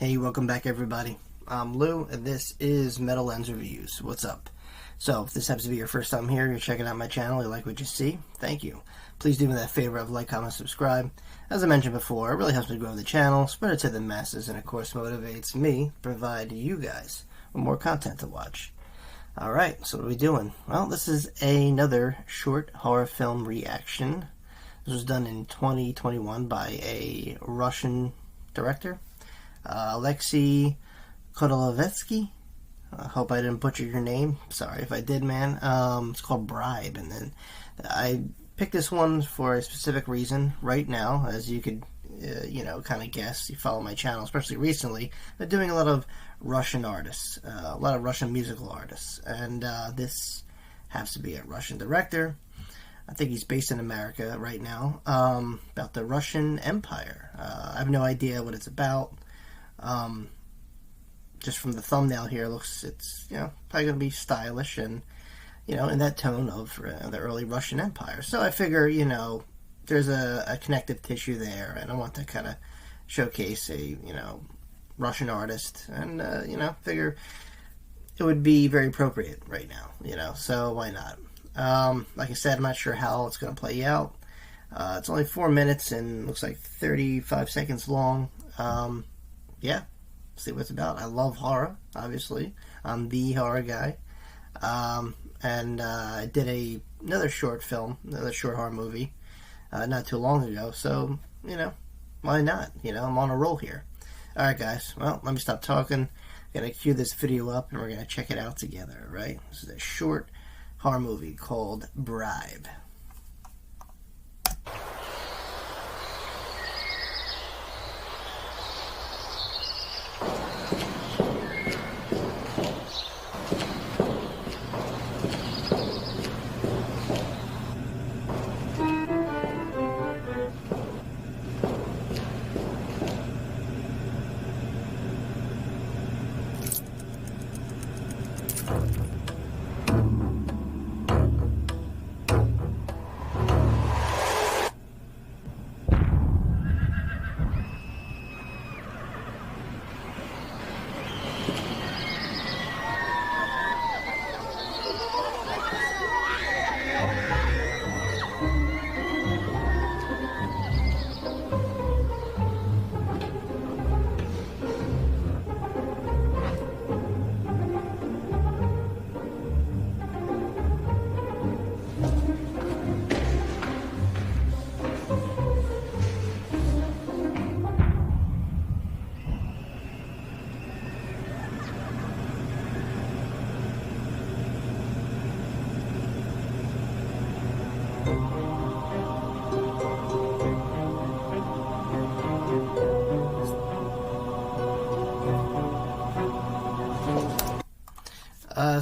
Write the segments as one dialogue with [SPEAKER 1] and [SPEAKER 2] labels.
[SPEAKER 1] Hey, welcome back everybody. I'm Lou, and this is Metal Lens Reviews. What's up? So, if this happens to be your first time here, you're checking out my channel, you like what you see, thank you. Please do me that favor of like, comment, subscribe. As I mentioned before, it really helps me grow the channel, spread it to the masses, and of course motivates me to provide you guys with more content to watch. Alright, so what are we doing? Well, this is another short horror film reaction. This was done in 2021 by a Russian director, Alexey Kotolevskiy. I hope I didn't butcher your name. Sorry if I did, man. It's called Bribe, and then I picked this one for a specific reason. Right now, as you could, kind of guess, you follow my channel, especially recently, I'm doing a lot of Russian artists, a lot of Russian musical artists, and this has to be a Russian director. I think he's based in America right now, about the Russian Empire. I have no idea what it's about. Just from the thumbnail here, it's probably going to be stylish and, in that tone of the early Russian Empire. So I figure, there's a connective tissue there, and I want to kind of showcase a, Russian artist, and, figure it would be very appropriate right now, so why not? Like I said, I'm not sure how it's going to play out. It's only 4 minutes and looks like 35 seconds long. Yeah, see what it's about. I love horror, obviously. I'm the horror guy. And I did another short film, another short horror movie, not too long ago. So, why not? I'm on a roll here. Alright, guys. Well, let me stop talking. I'm going to cue this video up, and we're going to check it out together, right? This is a short horror movie called Bribe.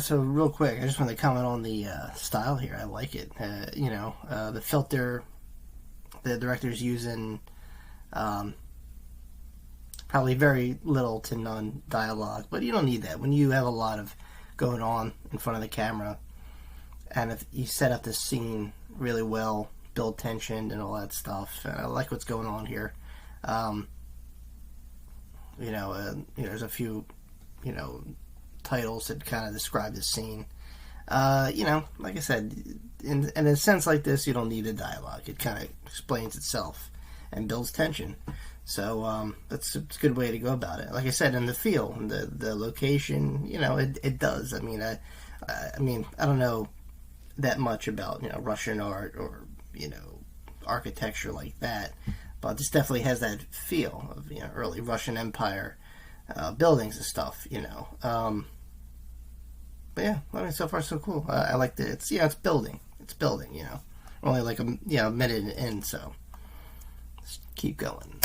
[SPEAKER 1] So real quick, I just want to comment on the style here. I like it. The filter the director's using, probably very little to none dialogue, but you don't need that when you have a lot of going on in front of the camera, and if you set up this scene really well, build tension and all that stuff. And I like what's going on here. There's a few, titles that kind of describe this scene. Like I said, in a sense like this, you don't need a dialogue. It kind of explains itself and builds tension. So that's a good way to go about it. Like I said, in the feel, and the location, it does. I mean, I don't know that much about Russian art or architecture like that, but this definitely has that feel of early Russian Empire buildings and stuff. But yeah, so far so cool. I like that it's building. It's building. We're only like a minute in, so let's keep going.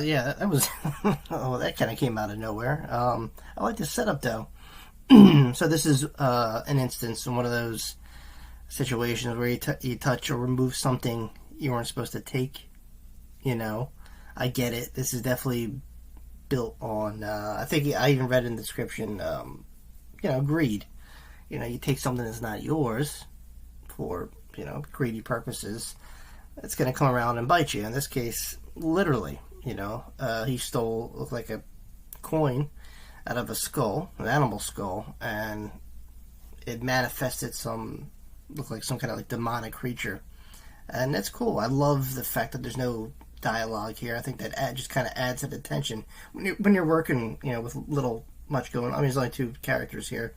[SPEAKER 1] Yeah, that was oh, that kind of came out of nowhere. I like the setup though. So this is an instance in one of those situations where you touch or remove something you weren't supposed to take. You know, I get it. This is definitely built on. I think I even read in the description. Greed. You take something that's not yours for greedy purposes. It's going to come around and bite you. In this case, literally. He stole, looked like a coin out of a skull, an animal skull, and it manifested looked like some kind of like demonic creature. And that's cool. I love the fact that there's no dialogue here. I think that just kind of adds to the tension when you're working, with much going on. I mean, there's only two characters here,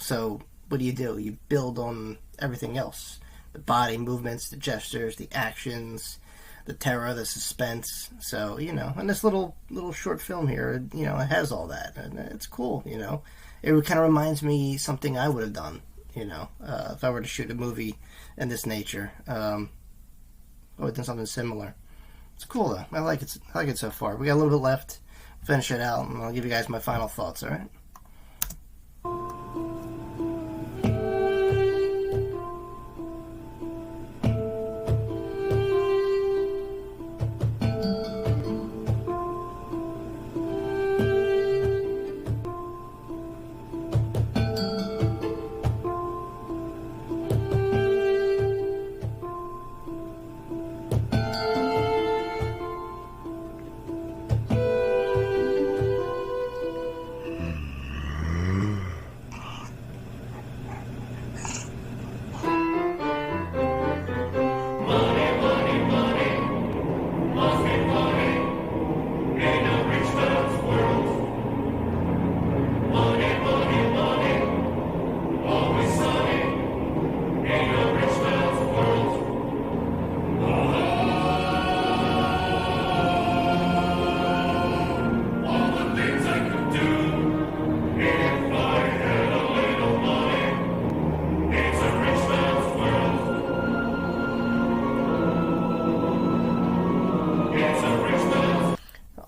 [SPEAKER 1] so what do? You build on everything else. The body movements, the gestures, the actions, the terror, the suspense. So, and this little short film here, it has all that. And it's cool, It kind of reminds me something I would have done, if I were to shoot a movie in this nature. I would have done something similar. It's cool, though. I like it so far. We got a little bit left. Finish it out, and I'll give you guys my final thoughts, alright?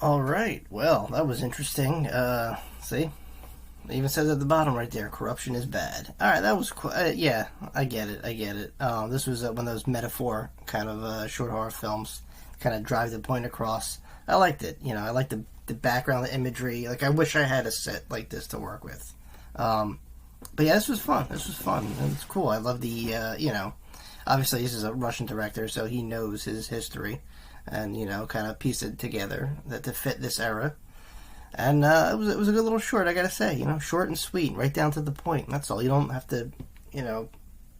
[SPEAKER 1] Alright, well, that was interesting. See? It even says at the bottom right there, corruption is bad. Alright, that was cool. Yeah, I get it. This was one of those metaphor kind of short horror films. Kind of drive the point across. I liked it. I liked the background, the imagery. Like, I wish I had a set like this to work with. But yeah, this was fun. And it's cool. I love the, obviously this is a Russian director, so he knows his history. And kind of piece it together to fit this era, and it was a good little short. I gotta say, short and sweet, right down to the point. That's all. You don't have to,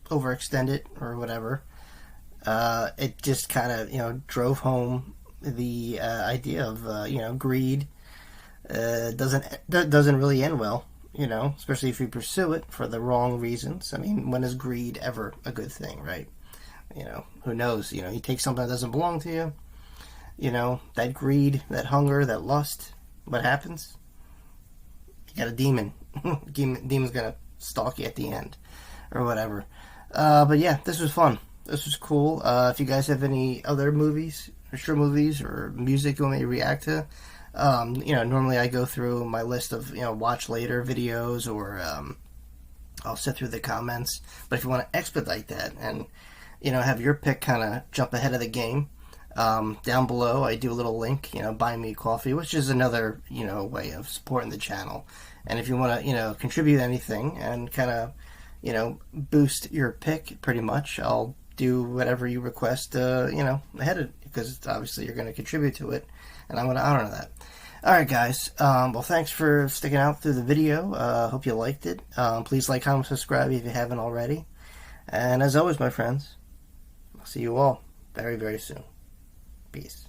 [SPEAKER 1] overextend it or whatever. It just kind of drove home the idea of greed doesn't really end well. Especially if you pursue it for the wrong reasons. I mean, when is greed ever a good thing, right? Who knows? You take something that doesn't belong to you. That greed, that hunger, that lust, what happens? You got a demon. Demon's gonna stalk you at the end, or whatever. But yeah, this was fun. This was cool. If you guys have any other movies, or short movies, or music you want me to react to, normally I go through my list of, watch later videos, or I'll sit through the comments. But if you want to expedite that and, have your pick kind of jump ahead of the game, down below I do a little link, buy me coffee, which is another, way of supporting the channel. And if you want to, contribute anything and kind of, boost your pick pretty much, I'll do whatever you request, ahead of it, because obviously you're going to contribute to it, and I'm going to honor that. Alright guys, well thanks for sticking out through the video. Hope you liked it. Please like, comment, subscribe if you haven't already. And as always, my friends, I'll see you all very, very soon. Peace.